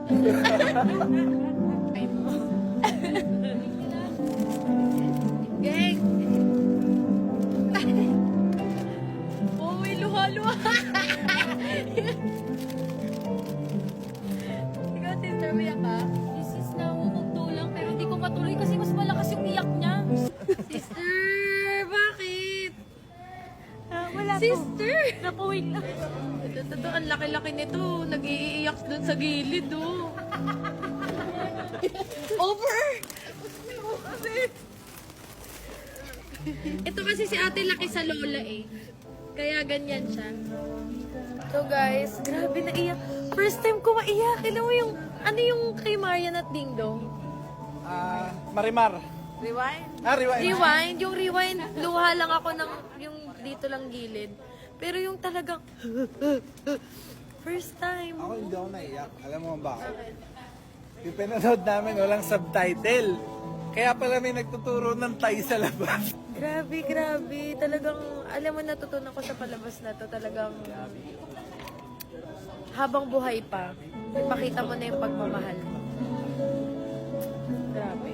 Gang! Oh, may luha-luha! Ikaw, sister, umiyak ka? This is na humugtulang pero hindi ko matuloy kasi mas malakas yung iyak niya. Sister, bakit? Wala Sister! Napuwing na. Totoo, ang laki-laki nito. Nag-iiyak dun sa gilid, oh. Over! Ito kasi si ate laki sa lola eh. Kaya ganyan siya. So guys, grabe naiyak. First time ko maiyak. Alam mo yung, ano yung kay Marian at Ding Dong? Marimar. Rewind? Rewind. Rewind. Yung rewind, luha lang ako ng yung dito lang gilid. Pero yung talagang, first time. Ako hindi ako naiyak. Alam mo bakit? Yung pinanood namin, walang subtitle. Kaya pala may nagtuturo ng Thai sa labas. Grabe, grabe. Talagang, alam mo, natutunan ko sa palabas na to. Talagang, habang buhay pa, ipakita mo na yung pagmamahal mo. Grabe.